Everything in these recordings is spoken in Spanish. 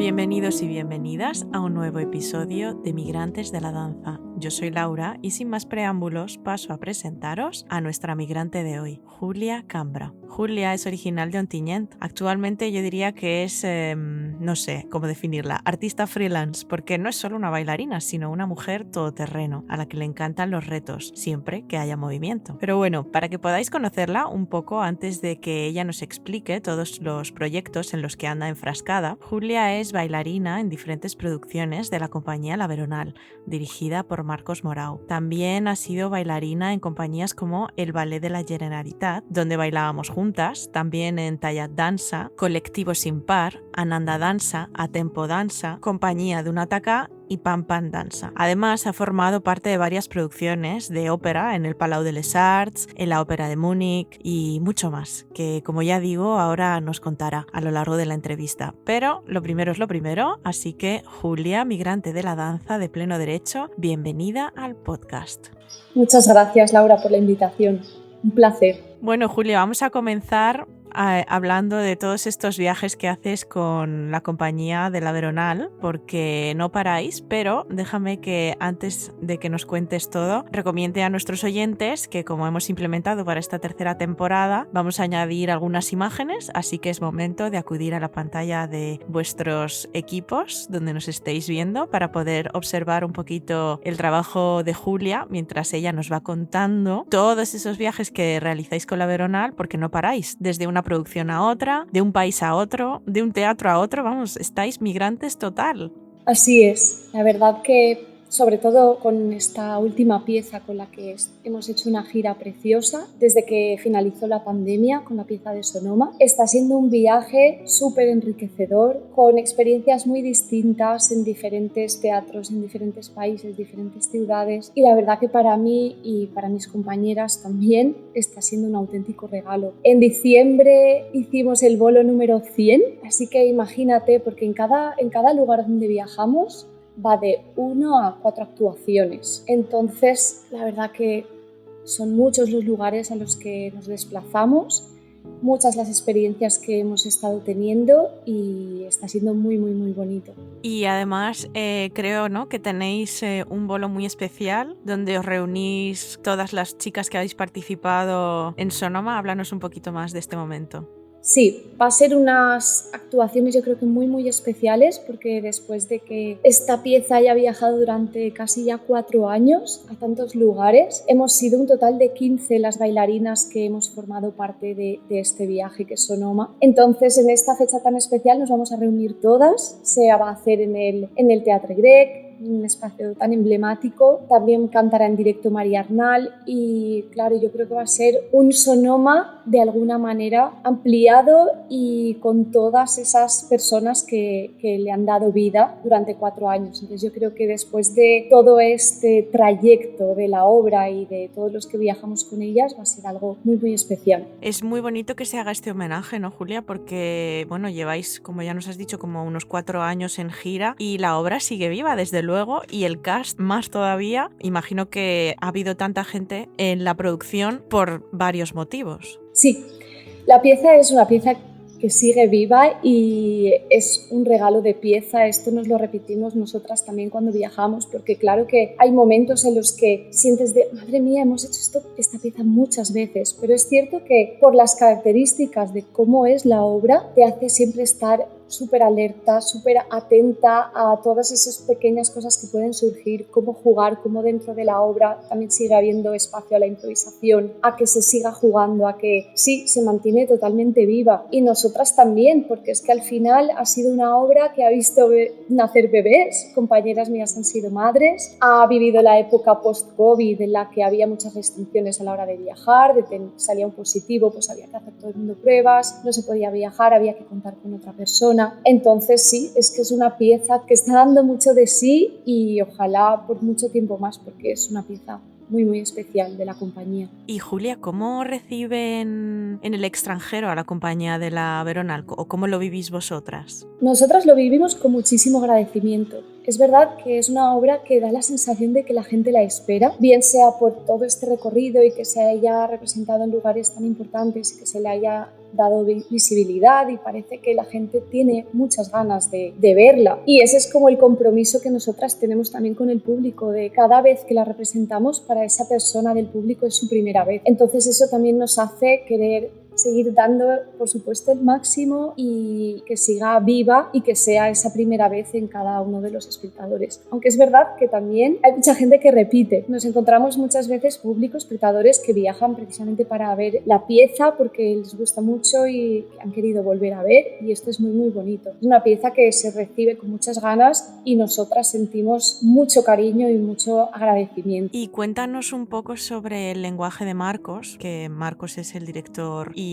Bienvenidos y bienvenidas a un nuevo episodio de Migrantes de la Danza. Yo soy Laura y sin más preámbulos paso a presentaros a nuestra migrante de hoy, Julia Cambra. Julia es original de Ontinyent. Actualmente yo diría que es, no sé cómo definirla, artista freelance, porque no es solo una bailarina, sino una mujer todoterreno, a la que le encantan los retos, siempre que haya movimiento. Pero bueno, para que podáis conocerla un poco antes de que ella nos explique todos los proyectos en los que anda enfrascada, Julia es bailarina en diferentes producciones de la compañía La Veronal, dirigida por Marcos Morau. También ha sido bailarina en compañías como el Ballet de la Generalitat, donde bailábamos juntas, también en Tallat Dansa, Colectivo Sin Par, Ananda Dansa, Atempo Dansa, Compañía de un Atacà y Pam Pam Dansa. Además, ha formado parte de varias producciones de ópera en el Palau de les Arts, en la Ópera de Múnich y mucho más, que como ya digo, ahora nos contará a lo largo de la entrevista. Pero lo primero es lo primero, así que Julia, migrante de la danza de pleno derecho, bienvenida al podcast. Muchas gracias, Laura, por la invitación. Un placer. Bueno, Julia, vamos a comenzar hablando de todos estos viajes que haces con la compañía de La Veronal, porque no paráis, pero déjame que antes de que nos cuentes todo, recomiende a nuestros oyentes que, como hemos implementado para esta tercera temporada, vamos a añadir algunas imágenes, así que es momento de acudir a la pantalla de vuestros equipos donde nos estéis viendo para poder observar un poquito el trabajo de Julia mientras ella nos va contando todos esos viajes que realizáis con La Veronal, porque no paráis, desde una producción a otra, de un país a otro, de un teatro a otro, vamos, estáis migrantes total. Así es, la verdad que sobre todo con esta última pieza con la que hemos hecho una gira preciosa desde que finalizó la pandemia con la pieza de Sonoma, está siendo un viaje súper enriquecedor con experiencias muy distintas en diferentes teatros, en diferentes países, diferentes ciudades, y la verdad que para mí y para mis compañeras también está siendo un auténtico regalo. En diciembre hicimos el bolo número 100, así que imagínate, porque en cada lugar donde viajamos va de 1 a 4 actuaciones. Entonces, la verdad que son muchos los lugares a los que nos desplazamos, muchas las experiencias que hemos estado teniendo y está siendo muy, muy, muy bonito. Y además creo, ¿no?, que tenéis un bolo muy especial donde os reunís todas las chicas que habéis participado en Sonoma. Háblanos un poquito más de este momento. Sí, va a ser unas actuaciones yo creo que muy muy especiales, porque después de que esta pieza haya viajado durante casi ya 4 años a tantos lugares, hemos sido un total de 15 las bailarinas que hemos formado parte de este viaje que es Sonoma. Entonces en esta fecha tan especial nos vamos a reunir todas, se va a hacer en el Teatre Grec, un espacio tan emblemático. También cantará en directo María Arnal y claro, yo creo que va a ser un Sonoma de alguna manera ampliado y con todas esas personas que le han dado vida durante 4 años. Entonces yo creo que después de todo este trayecto de la obra y de todos los que viajamos con ellas va a ser algo muy muy especial. Es muy bonito que se haga este homenaje, ¿no, Julia? Porque, bueno, lleváis, como ya nos has dicho, como unos 4 años en gira y la obra sigue viva, desde luego, y el cast más todavía. Imagino que ha habido tanta gente en la producción por varios motivos. Sí, la pieza es una pieza que sigue viva y es un regalo de pieza. Esto nos lo repetimos nosotras también cuando viajamos, porque claro que hay momentos en los que sientes de, madre mía, hemos hecho esta pieza muchas veces, pero es cierto que por las características de cómo es la obra, te hace siempre estar súper alerta, súper atenta a todas esas pequeñas cosas que pueden surgir, cómo jugar, cómo dentro de la obra también sigue habiendo espacio a la improvisación, a que se siga jugando, a que sí, se mantiene totalmente viva. Y nosotras también, porque es que al final ha sido una obra que ha visto nacer bebés, compañeras mías han sido madres, ha vivido la época post-COVID en la que había muchas restricciones a la hora de viajar, salía un positivo, pues había que hacer todo el mundo pruebas, no se podía viajar, había que contar con otra persona. Entonces sí, es que es una pieza que está dando mucho de sí y ojalá por mucho tiempo más, porque es una pieza muy muy especial de la compañía. Y Julia, ¿cómo reciben en el extranjero a la compañía de La Veronal o cómo lo vivís vosotras? Nosotras lo vivimos con muchísimo agradecimiento. Es verdad que es una obra que da la sensación de que la gente la espera, bien sea por todo este recorrido y que se haya representado en lugares tan importantes y que se le haya dado visibilidad, y parece que la gente tiene muchas ganas de verla. Y ese es como el compromiso que nosotras tenemos también con el público, de cada vez que la representamos, para esa persona del público es su primera vez. Entonces eso también nos hace querer seguir dando, por supuesto, el máximo y que siga viva y que sea esa primera vez en cada uno de los espectadores. Aunque es verdad que también hay mucha gente que repite. Nos encontramos muchas veces públicos, espectadores que viajan precisamente para ver la pieza porque les gusta mucho y han querido volver a ver, y esto es muy muy bonito. Es una pieza que se recibe con muchas ganas y nosotras sentimos mucho cariño y mucho agradecimiento. Y cuéntanos un poco sobre el lenguaje de Marcos, que Marcos es el director y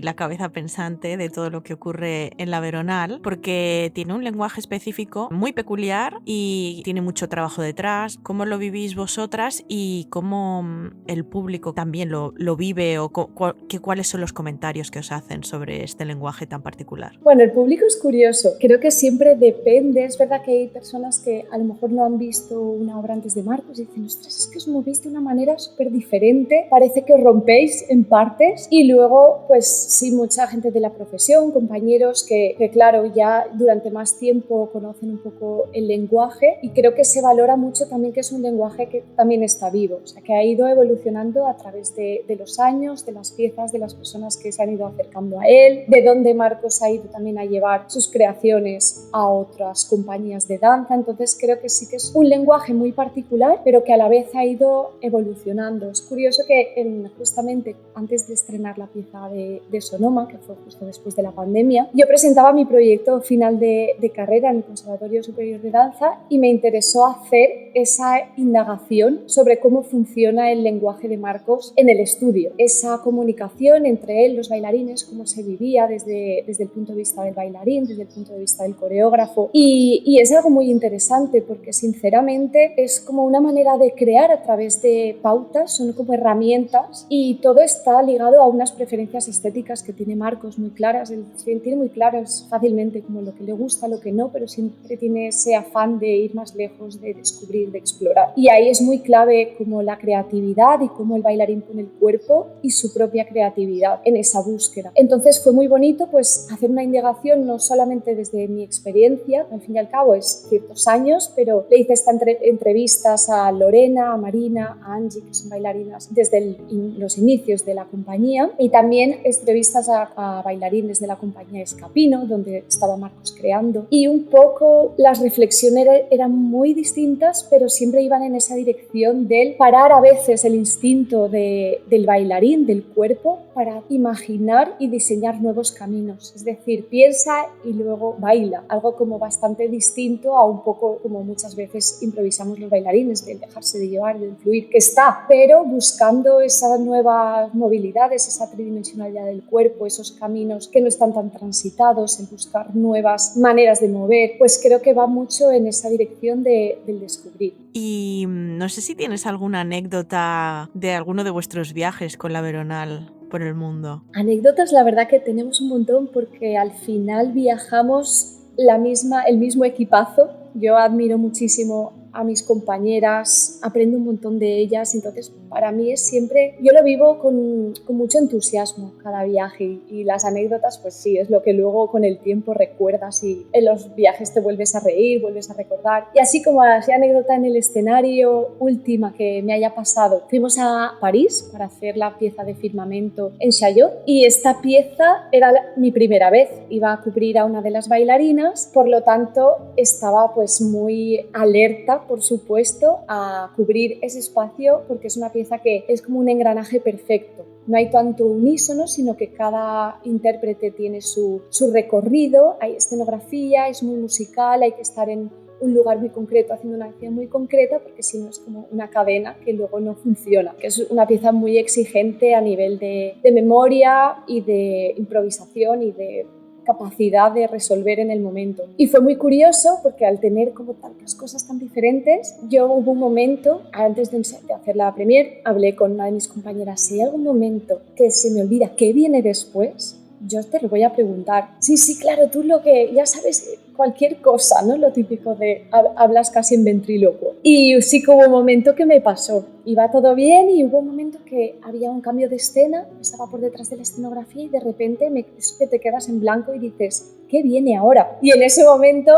la cabeza pensante de todo lo que ocurre en la Veronal, porque tiene un lenguaje específico muy peculiar y tiene mucho trabajo detrás. ¿Cómo lo vivís vosotras y cómo el público también lo vive, o cuáles son los comentarios que os hacen sobre este lenguaje tan particular? Bueno, el público es curioso. Creo que siempre depende. Es verdad que hay personas que a lo mejor no han visto una obra antes de Marcos y dicen: ostras, es que os movéis de una manera súper diferente, parece que os rompéis en partes. Y luego, pues sí, mucha gente de la profesión, compañeros que claro, ya durante más tiempo conocen un poco el lenguaje, y creo que se valora mucho también que es un lenguaje que también está vivo, o sea, que ha ido evolucionando a través de los años, de las piezas, de las personas que se han ido acercando a él, de donde Marcos ha ido también a llevar sus creaciones a otras compañías de danza. Entonces creo que sí que es un lenguaje muy particular, pero que a la vez ha ido evolucionando. Es curioso que justamente antes de estrenar la pieza de Sonoma, que fue justo después de la pandemia, yo presentaba mi proyecto final de carrera en el Conservatorio Superior de Danza y me interesó hacer esa indagación sobre cómo funciona el lenguaje de Marcos en el estudio, esa comunicación entre él, los bailarines, cómo se vivía desde el punto de vista del bailarín, desde el punto de vista del coreógrafo, y es algo muy interesante porque sinceramente es como una manera de crear a través de pautas, son como herramientas, y todo está ligado a unas preferencias estéticas que tiene Marcos muy claras. Él tiene muy claro fácilmente como lo que le gusta, lo que no, pero siempre tiene ese afán de ir más lejos, de descubrir, de explorar. Y ahí es muy clave como la creatividad y cómo el bailarín pone el cuerpo y su propia creatividad en esa búsqueda. Entonces fue muy bonito pues hacer una indagación, no solamente desde mi experiencia, al fin y al cabo es ciertos años, pero le hice estas entrevistas a Lorena, a Marina, a Angie, que son bailarinas desde los inicios de la compañía, y también entrevistas a bailarines de la compañía Escapino, donde estaba Marcos creando, y un poco las reflexiones eran muy distintas, pero siempre iban en esa dirección del parar a veces el instinto del bailarín, del cuerpo, para imaginar y diseñar nuevos caminos. Es decir, piensa y luego baila, algo como bastante distinto a un poco como muchas veces improvisamos los bailarines, de dejarse de llevar, de influir, que está, pero buscando esas nuevas movilidades, esa tridimensionalidad del cuerpo, esos caminos que no están tan transitados, el buscar nuevas maneras de mover, pues creo que va mucho en esa dirección del descubrir. Y no sé si tienes alguna anécdota de alguno de vuestros viajes con la Veronal por el mundo. Anécdotas, la verdad que tenemos un montón, porque al final viajamos el mismo equipazo. Yo admiro muchísimo a mis compañeras, aprendo un montón de ellas, entonces para mí es siempre, yo lo vivo con mucho entusiasmo cada viaje, y las anécdotas pues sí, es lo que luego con el tiempo recuerdas y en los viajes te vuelves a reír, vuelves a recordar. Y así como así anécdota en el escenario última que me haya pasado, fuimos a París para hacer la pieza de Firmamento en Chaillot, y esta pieza era mi primera vez, iba a cubrir a una de las bailarinas, por lo tanto estaba pues muy alerta, por supuesto, a cubrir ese espacio, porque es una pieza que es como un engranaje perfecto. No hay tanto unísono, sino que cada intérprete tiene su recorrido, hay escenografía, es muy musical, hay que estar en un lugar muy concreto haciendo una acción muy concreta, porque si no es como una cadena que luego no funciona, que es una pieza muy exigente a nivel de memoria y de improvisación y de capacidad de resolver en el momento. Y fue muy curioso porque al tener como tantas cosas tan diferentes, hubo un momento, antes de hacer la premier, hablé con una de mis compañeras: si hay algún momento que se me olvida qué viene después, yo te lo voy a preguntar. Sí, sí, claro, tú lo que, ya sabes, cualquier cosa, ¿no? Lo típico de hablas casi en ventrílocuo. Y sí que hubo un momento que me pasó. Iba todo bien y hubo un momento que había un cambio de escena, estaba por detrás de la escenografía y de repente eso que te quedas en blanco y dices, ¿qué viene ahora? Y en ese momento,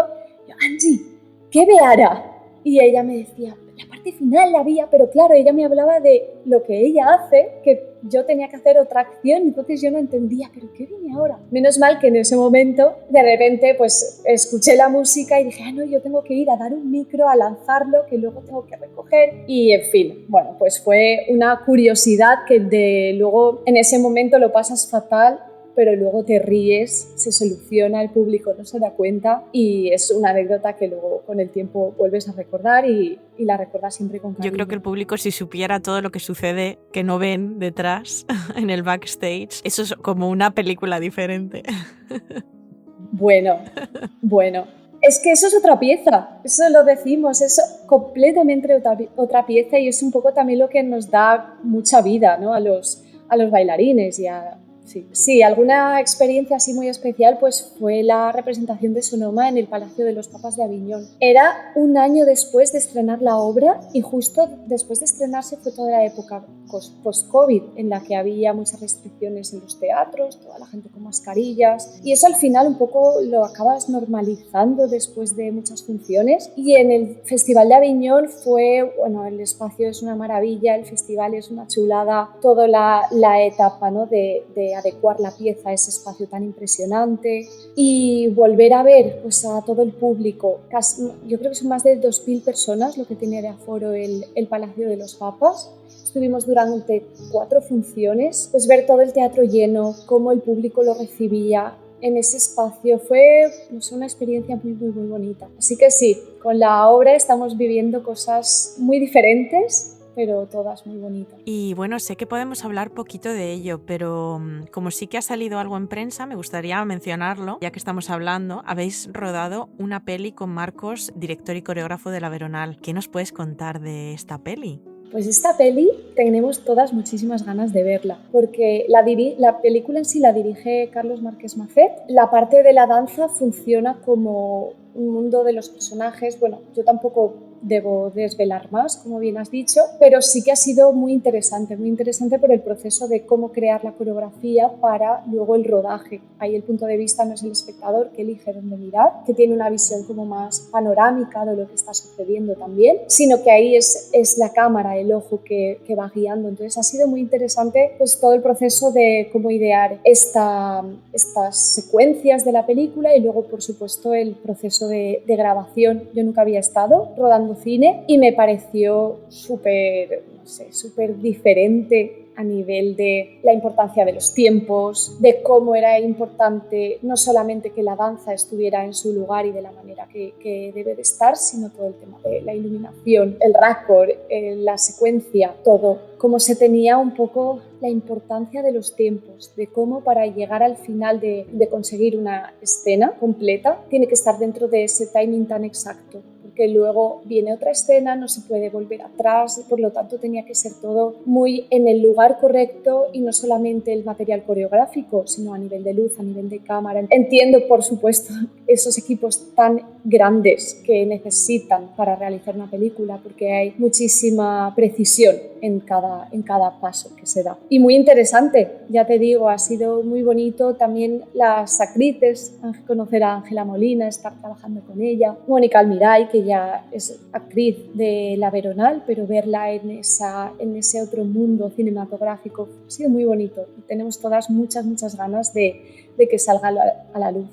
yo, Angie, ¿qué ve ahora? Y ella me decía, la parte final la había, pero claro, ella me hablaba de lo que ella hace, que yo tenía que hacer otra acción, entonces yo no entendía, ¿pero qué viene ahora? Menos mal que en ese momento, de repente, pues escuché la música y dije, no, yo tengo que ir a dar un micro, a lanzarlo, que luego tengo que recoger. Y en fin, bueno, pues fue una curiosidad que luego en ese momento lo pasas fatal, pero luego te ríes, se soluciona, el público no se da cuenta y es una anécdota que luego con el tiempo vuelves a recordar y la recuerdas siempre con cariño. Yo creo que el público, si supiera todo lo que sucede que no ven detrás en el backstage, eso es como una película diferente. Bueno. Es que eso es otra pieza, eso lo decimos, es completamente otra pieza y es un poco también lo que nos da mucha vida, ¿no? a los bailarines y a... Sí, alguna experiencia así muy especial pues fue la representación de Sonoma en el Palacio de los Papas de Aviñón. Era un año después de estrenar la obra y justo después de estrenarse fue toda la época post-COVID en la que había muchas restricciones en los teatros, toda la gente con mascarillas y eso al final un poco lo acabas normalizando después de muchas funciones y en el Festival de Aviñón bueno, el espacio es una maravilla, el festival es una chulada, toda la etapa, ¿no? de adecuar la pieza a ese espacio tan impresionante y volver a ver pues, a todo el público, yo creo que son más de 2.000 personas lo que tiene de aforo el Palacio de los Papas. Estuvimos durante 4 funciones, pues ver todo el teatro lleno, cómo el público lo recibía en ese espacio, fue una experiencia muy, muy, muy bonita. Así que sí, con la obra estamos viviendo cosas muy diferentes, pero todas muy bonitas. Y bueno, sé que podemos hablar poquito de ello, pero como sí que ha salido algo en prensa, me gustaría mencionarlo, ya que estamos hablando. Habéis rodado una peli con Marcos, director y coreógrafo de La Veronal. ¿Qué nos puedes contar de esta peli? Pues esta peli tenemos todas muchísimas ganas de verla, porque la película en sí la dirige Carlos Márquez Macet. La parte de la danza funciona como un mundo de los personajes. Bueno, yo tampoco debo desvelar más, como bien has dicho, pero sí que ha sido muy interesante por el proceso de cómo crear la coreografía para luego el rodaje. Ahí el punto de vista no es el espectador que elige dónde mirar, que tiene una visión como más panorámica de lo que está sucediendo también, sino que ahí es la cámara, el ojo que va guiando. Entonces ha sido muy interesante pues, todo el proceso de cómo idear estas secuencias de la película y luego, por supuesto, el proceso de grabación. Yo nunca había estado rodando cine y me pareció súper diferente a nivel de la importancia de los tiempos, de cómo era importante no solamente que la danza estuviera en su lugar y de la manera que debe de estar, sino todo el tema de la iluminación, el raccord, la secuencia, todo, cómo se tenía un poco la importancia de los tiempos, de cómo para llegar al final de conseguir una escena completa tiene que estar dentro de ese timing tan exacto, porque luego viene otra escena, no se puede volver atrás, por lo tanto tenía que ser todo muy en el lugar correcto y no solamente el material coreográfico, sino a nivel de luz, a nivel de cámara. Entiendo, por supuesto, esos equipos tan grandes que necesitan para realizar una película, porque hay muchísima precisión en cada paso que se da. Y muy interesante, ya te digo, ha sido muy bonito también las actrices, conocer a Ángela Molina, estar trabajando con ella, Mónica Almiray, que ya es actriz de La Veronal, pero verla en ese otro mundo cinematográfico ha sido muy bonito. Tenemos todas muchas ganas de que salga a la luz.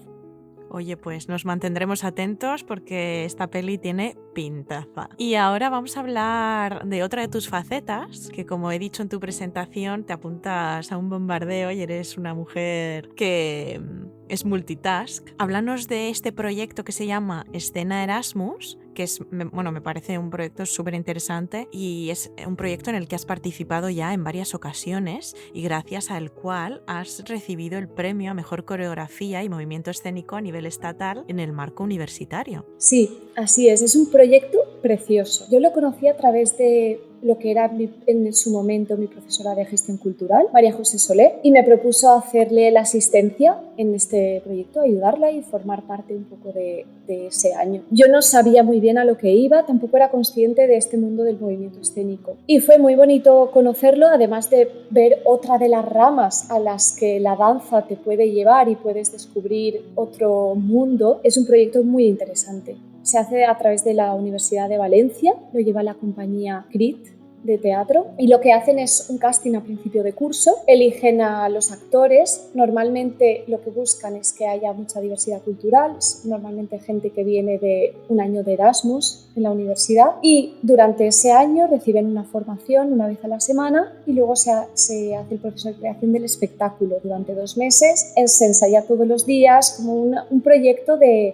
Oye, pues nos mantendremos atentos porque esta peli tiene pintaza. Y ahora vamos a hablar de otra de tus facetas, que como he dicho en tu presentación, te apuntas a un bombardeo y eres una mujer que es multitask. Háblanos de este proyecto que se llama Escena Erasmus, que me parece un proyecto súper interesante y es un proyecto en el que has participado ya en varias ocasiones y gracias al cual has recibido el premio a Mejor Coreografía y Movimiento Escénico a nivel estatal en el marco universitario. Sí, así es un proyecto precioso. Yo lo conocí a través de lo que era en su momento mi profesora de gestión cultural, María José Soler, y me propuso hacerle la asistencia en este proyecto, ayudarla y formar parte un poco de ese año. Yo no sabía muy bien a lo que iba, tampoco era consciente de este mundo del movimiento escénico. Y fue muy bonito conocerlo, además de ver otra de las ramas a las que la danza te puede llevar y puedes descubrir otro mundo. Es un proyecto muy interesante. Se hace a través de la Universidad de Valencia, lo lleva la compañía CRIT de teatro, y lo que hacen es un casting a principio de curso, eligen a los actores, normalmente lo que buscan es que haya mucha diversidad cultural, normalmente gente que viene de un año de Erasmus en la universidad, y durante ese año reciben una formación una vez a la semana y luego se hace el proceso de creación del espectáculo durante 2 meses, se ensaya todos los días como un proyecto de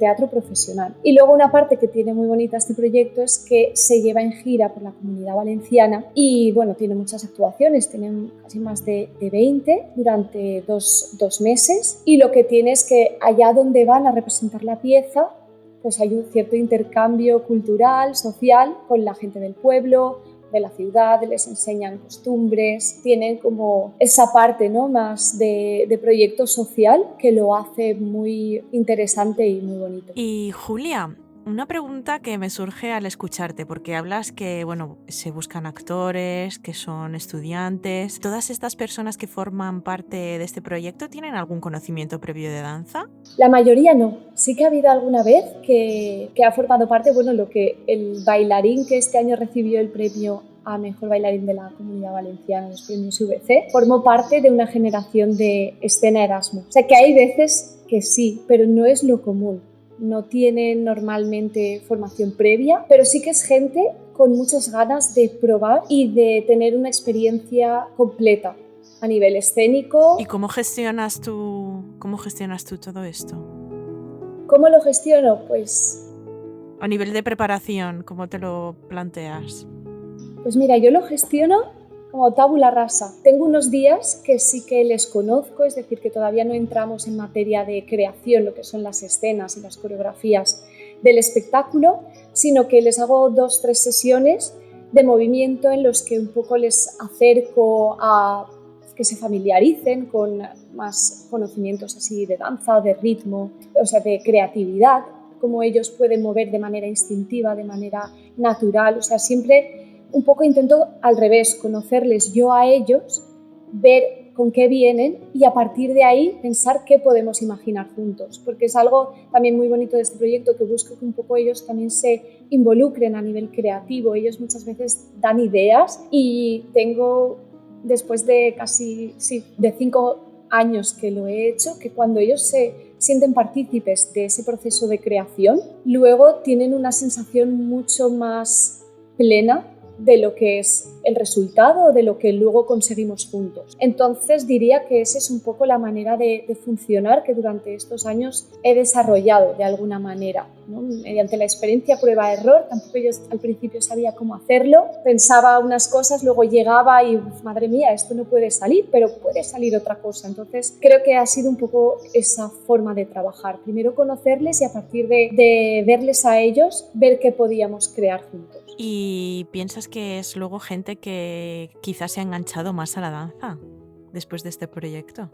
teatro profesional. Y luego una parte que tiene muy bonita este proyecto es que se lleva en gira por la Comunidad Valenciana y bueno, tiene muchas actuaciones, tienen casi más de 20 durante dos meses, y lo que tiene es que allá donde van a representar la pieza pues hay un cierto intercambio cultural, social con la gente del pueblo, de la ciudad, les enseñan costumbres, tienen como esa parte, ¿no?, más de proyecto social que lo hace muy interesante y muy bonito. Y Julia, una pregunta que me surge al escucharte, porque hablas que, bueno, se buscan actores, que son estudiantes. ¿Todas estas personas que forman parte de este proyecto tienen algún conocimiento previo de danza? La mayoría no. Sí que ha habido alguna vez que ha formado parte, bueno, lo que el bailarín que este año recibió el premio a Mejor Bailarín de la Comunidad Valenciana, los premios VC, formó parte de una generación de escena Erasmus. O sea que hay veces que sí, pero no es lo común. No tienen normalmente formación previa, pero sí que es gente con muchas ganas de probar y de tener una experiencia completa a nivel escénico. ¿Y cómo gestionas tú todo esto? ¿Cómo lo gestiono? Pues A nivel de preparación, ¿cómo te lo planteas? Pues mira, yo lo gestiono como tabula rasa. Tengo unos días que sí que les conozco, es decir, que todavía no entramos en materia de creación, lo que son las escenas y las coreografías del espectáculo, sino que les hago 2-3 sesiones de movimiento en los que un poco les acerco a que se familiaricen con más conocimientos así de danza o de ritmo, o sea, de creatividad, cómo ellos pueden mover de manera instintiva, de manera natural, o sea, siempre un poco intento al revés, conocerles yo a ellos, ver con qué vienen y a partir de ahí pensar qué podemos imaginar juntos, porque es algo también muy bonito de este proyecto, que busco que un poco ellos también se involucren a nivel creativo. Ellos muchas veces dan ideas y tengo, después de de 5 años que lo he hecho, que cuando ellos se sienten partícipes de ese proceso de creación, luego tienen una sensación mucho más plena de lo que es el resultado, de lo que luego conseguimos juntos. Entonces diría que esa es un poco la manera de funcionar que durante estos años he desarrollado de alguna manera, ¿no? Mediante la experiencia prueba-error. Tampoco yo al principio sabía cómo hacerlo, pensaba unas cosas, luego llegaba y madre mía, esto no puede salir, pero puede salir otra cosa. Entonces creo que ha sido un poco esa forma de trabajar, primero conocerles y a partir de verles a ellos, ver qué podíamos crear juntos. ¿Y piensas que es luego gente que quizás se ha enganchado más a la danza después de este proyecto?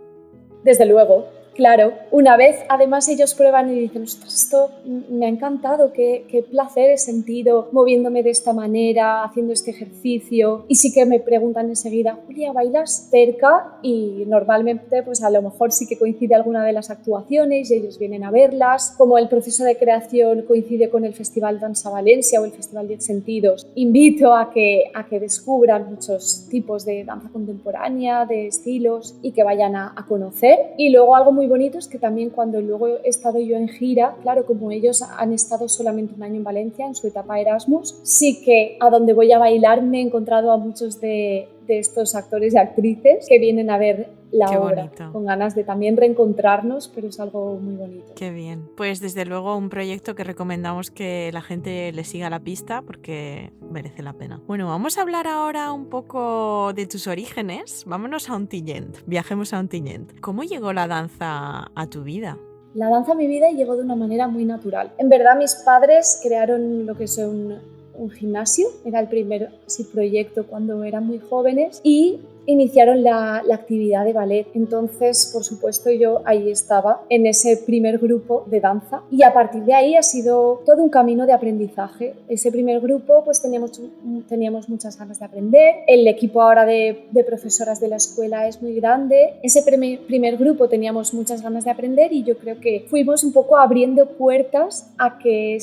Desde luego, claro. Una vez, además, ellos prueban y dicen, ostras, esto me ha encantado, qué placer he sentido moviéndome de esta manera, haciendo este ejercicio. Y sí que me preguntan enseguida, Julia, ¿bailas cerca? Y normalmente, pues a lo mejor sí que coincide alguna de las actuaciones y ellos vienen a verlas. Como el proceso de creación coincide con el Festival Dansa Valencia o el Festival 10 Sentidos, invito a que descubran muchos tipos de danza contemporánea, de estilos, y que vayan a conocer. Y luego algo muy bonito es que también cuando luego he estado yo en gira, claro, como ellos han estado solamente un año en Valencia en su etapa Erasmus, sí que a donde voy a bailar me he encontrado a muchos de estos actores y actrices que vienen a ver la Qué obra, bonito. con ganas de también reencontrarnos, pero es algo muy bonito. Qué bien. Pues desde luego un proyecto que recomendamos que la gente le siga la pista porque merece la pena. Bueno, vamos a hablar ahora un poco de tus orígenes. Vámonos a Ontinyent, viajemos a Ontinyent. ¿Cómo llegó la danza a tu vida? La danza a mi vida llegó de una manera muy natural. En verdad, mis padres crearon lo que son un gimnasio, era el primer proyecto cuando eran muy jóvenes y iniciaron la actividad de ballet. Entonces, por supuesto, yo ahí estaba en ese primer grupo de danza y a partir de ahí ha sido todo un camino de aprendizaje. Ese primer grupo pues teníamos muchas ganas de aprender. El equipo ahora de profesoras de la escuela es muy grande. Ese primer grupo teníamos muchas ganas de aprender y yo creo que fuimos un poco abriendo puertas a que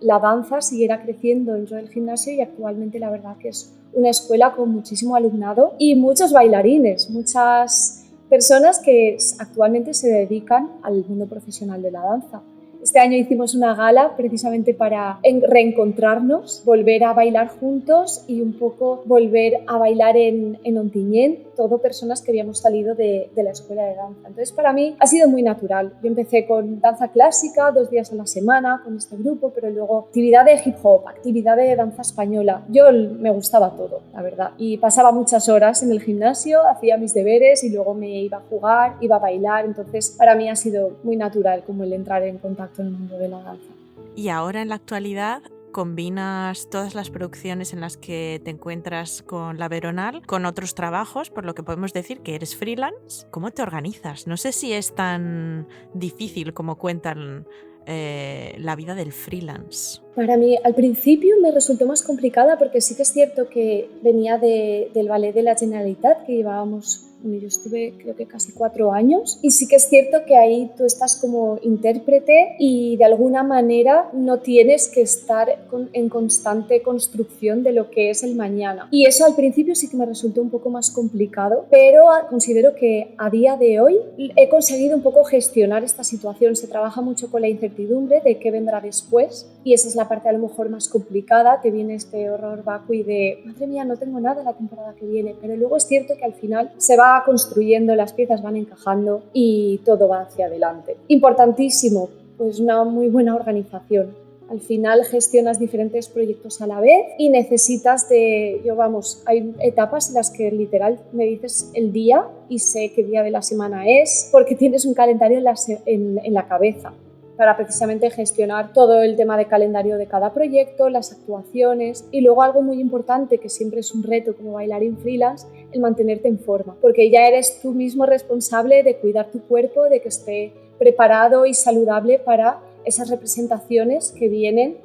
la danza siguiera creciendo dentro del gimnasio y actualmente la verdad que es una escuela con muchísimo alumnado y muchos bailarines, muchas personas que actualmente se dedican al mundo profesional de la danza. Este año hicimos una gala precisamente para reencontrarnos, volver a bailar juntos y un poco volver a bailar en Ontinyent, todo personas que habíamos salido de la escuela de danza. Entonces para mí ha sido muy natural. Yo empecé con danza clásica 2 días a la semana con este grupo, pero luego actividad de hip hop, actividad de danza española. Yo me gustaba todo, la verdad. Y pasaba muchas horas en el gimnasio, hacía mis deberes y luego me iba a jugar, iba a bailar. Entonces para mí ha sido muy natural como el entrar en contacto en el mundo de la danza. Y ahora en la actualidad combinas todas las producciones en las que te encuentras con la Veronal con otros trabajos, por lo que podemos decir que eres freelance. ¿Cómo te organizas? No sé si es tan difícil como cuentan la vida del freelance. Para mí al principio me resultó más complicada porque sí que es cierto que venía del ballet de la Generalitat que llevábamos. Yo estuve creo que casi 4 años y sí que es cierto que ahí tú estás como intérprete y de alguna manera no tienes que estar en constante construcción de lo que es el mañana. Y eso al principio sí que me resultó un poco más complicado, pero considero que a día de hoy he conseguido un poco gestionar esta situación. Se trabaja mucho con la incertidumbre de qué vendrá después y esa es la parte a lo mejor más complicada. Te viene este horror vacui de madre mía, no tengo nada la temporada que viene, pero luego es cierto que al final se va construyendo, las piezas van encajando y todo va hacia adelante. Importantísimo, pues una muy buena organización. Al final gestionas diferentes proyectos a la vez y necesitas hay etapas en las que literal me dices el día y sé qué día de la semana es porque tienes un calendario en la cabeza para precisamente gestionar todo el tema de calendario de cada proyecto, las actuaciones y luego algo muy importante que siempre es un reto como bailarín freelance, el mantenerte en forma, porque ya eres tú mismo responsable de cuidar tu cuerpo, de que esté preparado y saludable para esas representaciones que vienen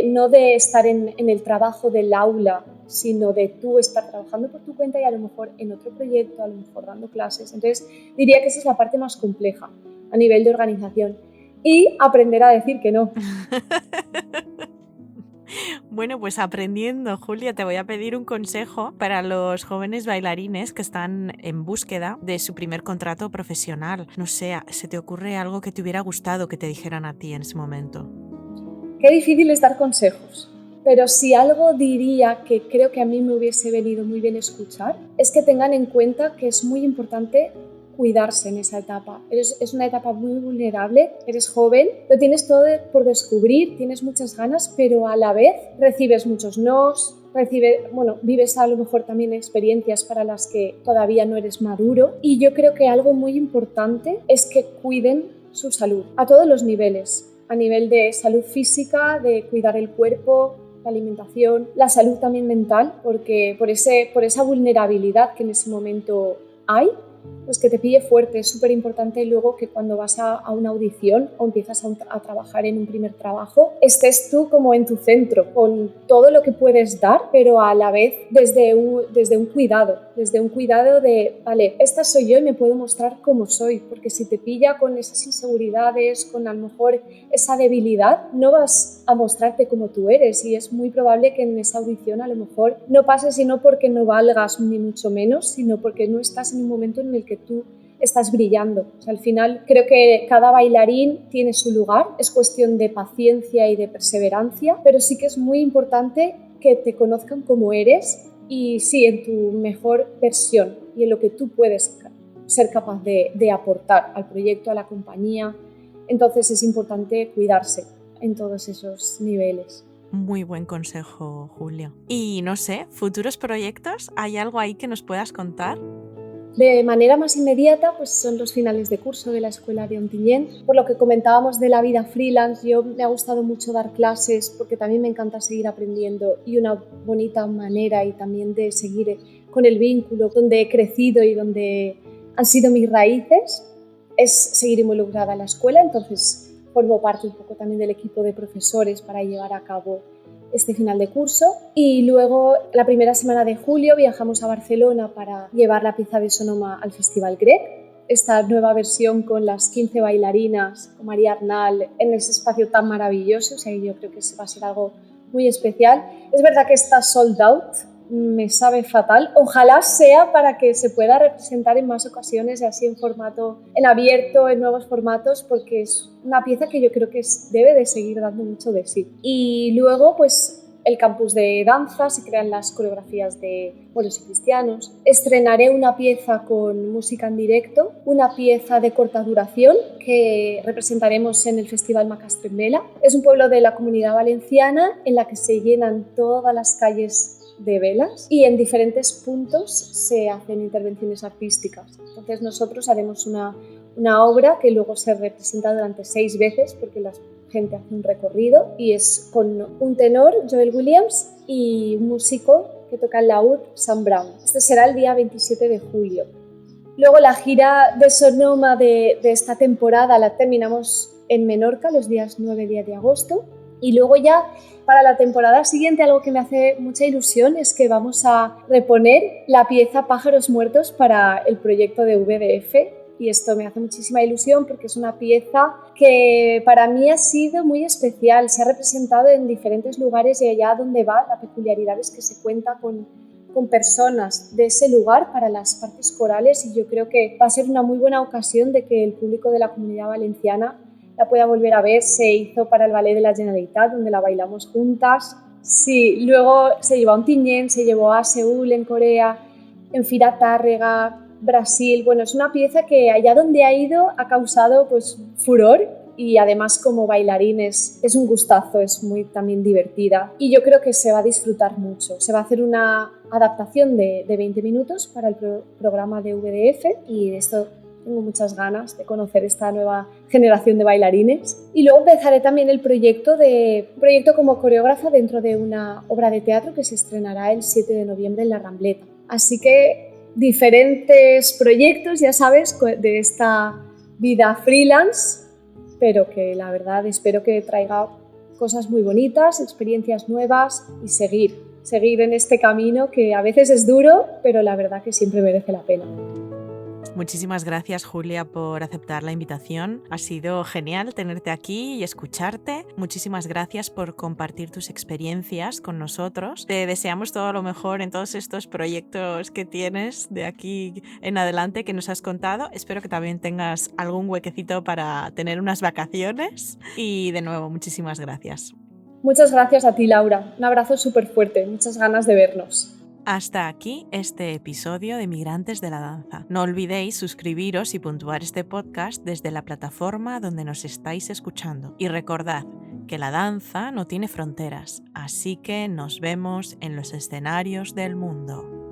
no de estar en el trabajo del aula, sino de tú estar trabajando por tu cuenta y a lo mejor en otro proyecto, a lo mejor dando clases. Entonces diría que esa es la parte más compleja a nivel de organización. Y aprender a decir que no. Bueno, pues aprendiendo, Julia, te voy a pedir un consejo para los jóvenes bailarines que están en búsqueda de su primer contrato profesional. No sé, ¿se te ocurre algo que te hubiera gustado que te dijeran a ti en ese momento? Qué difícil es dar consejos, pero si algo diría que creo que a mí me hubiese venido muy bien escuchar, es que tengan en cuenta que es muy importante cuidarse en esa etapa. Es una etapa muy vulnerable, eres joven, lo tienes todo por descubrir, tienes muchas ganas, pero a la vez recibes muchos nos, vives a lo mejor también experiencias para las que todavía no eres maduro y yo creo que algo muy importante es que cuiden su salud a todos los niveles, a nivel de salud física, de cuidar el cuerpo, la alimentación, la salud también mental, porque por esa vulnerabilidad que en ese momento hay, pues que te pille fuerte. Es súper importante luego que cuando vas a una audición o empiezas a trabajar en un primer trabajo, estés tú como en tu centro, con todo lo que puedes dar, pero a la vez desde un cuidado de, vale, esta soy yo y me puedo mostrar como soy, porque si te pilla con esas inseguridades, con a lo mejor esa debilidad, no vas a mostrarte como tú eres y es muy probable que en esa audición a lo mejor no pases y no porque no valgas ni mucho menos, sino porque no estás en un momento en el que tú estás brillando. O sea, al final creo que cada bailarín tiene su lugar, es cuestión de paciencia y de perseverancia, pero sí que es muy importante que te conozcan como eres y sí, en tu mejor versión y en lo que tú puedes ser capaz de aportar al proyecto, a la compañía. Entonces es importante cuidarse en todos esos niveles. Muy buen consejo, Julia. Y no sé, ¿futuros proyectos? ¿Hay algo ahí que nos puedas contar? De manera más inmediata, pues son los finales de curso de la escuela de Ontinyent. Por lo que comentábamos de la vida freelance, me ha gustado mucho dar clases porque también me encanta seguir aprendiendo, y una bonita manera y también de seguir con el vínculo donde he crecido y donde han sido mis raíces es seguir involucrada en la escuela. Entonces formo parte un poco también del equipo de profesores para llevar a cabo este final de curso, y luego la primera semana de julio viajamos a Barcelona para llevar la pieza de Sonoma al Festival Grec, esta nueva versión con las 15 bailarinas, con María Arnal, en ese espacio tan maravilloso. O sea, yo creo que va a ser algo muy especial. Es verdad que está sold out, me sabe fatal. Ojalá sea para que se pueda representar en más ocasiones y así en formato, en abierto, en nuevos formatos, porque es una pieza que yo creo que debe de seguir dando mucho de sí. Y luego, pues, el campus de danza, se crean las coreografías de Moros y Cristianos. Estrenaré una pieza con música en directo, una pieza de corta duración que representaremos en el Festival Macastre en Vela. Es un pueblo de la Comunidad Valenciana en la que se llenan todas las calles de velas y en diferentes puntos se hacen intervenciones artísticas. Entonces nosotros haremos una obra que luego se representa durante 6 veces porque la gente hace un recorrido, y es con un tenor, Joel Williams, y un músico que toca el laúd, Sam Brown. Este será el día 27 de julio. Luego la gira de Sonoma de esta temporada la terminamos en Menorca los días 9 y 10 de agosto. Y luego ya para la temporada siguiente, algo que me hace mucha ilusión es que vamos a reponer la pieza Pájaros Muertos para el proyecto de VDF, y esto me hace muchísima ilusión porque es una pieza que para mí ha sido muy especial. Se ha representado en diferentes lugares y allá donde va, la peculiaridad es que se cuenta con personas de ese lugar para las partes corales, y yo creo que va a ser una muy buena ocasión de que el público de la Comunidad Valenciana la pueda volver a ver. Se hizo para el Ballet de la Generalitat, donde la bailamos juntas. Sí, luego se llevó a Ontinyent, se llevó a Seúl, en Corea, en Fira Tárrega, Brasil. Bueno, es una pieza que allá donde ha ido ha causado pues furor, y además como bailarines es un gustazo, es muy también divertida, y yo creo que se va a disfrutar mucho. Se va a hacer una adaptación de 20 minutos para el programa de VDF, y de esto tengo muchas ganas de conocer esta nueva generación de bailarines. Y luego empezaré también el proyecto como coreógrafa dentro de una obra de teatro que se estrenará el 7 de noviembre en La Rambleta. Así que diferentes proyectos, ya sabes, de esta vida freelance, pero que la verdad espero que traiga cosas muy bonitas, experiencias nuevas, y seguir en este camino que a veces es duro, pero la verdad que siempre merece la pena. Muchísimas gracias, Julia, por aceptar la invitación. Ha sido genial tenerte aquí y escucharte. Muchísimas gracias por compartir tus experiencias con nosotros. Te deseamos todo lo mejor en todos estos proyectos que tienes de aquí en adelante que nos has contado. Espero que también tengas algún huequecito para tener unas vacaciones. Y de nuevo, muchísimas gracias. Muchas gracias a ti, Laura. Un abrazo súper fuerte. Muchas ganas de vernos. Hasta aquí este episodio de Migrantes de la Danza. No olvidéis suscribiros y puntuar este podcast desde la plataforma donde nos estáis escuchando. Y recordad que la danza no tiene fronteras, así que nos vemos en los escenarios del mundo.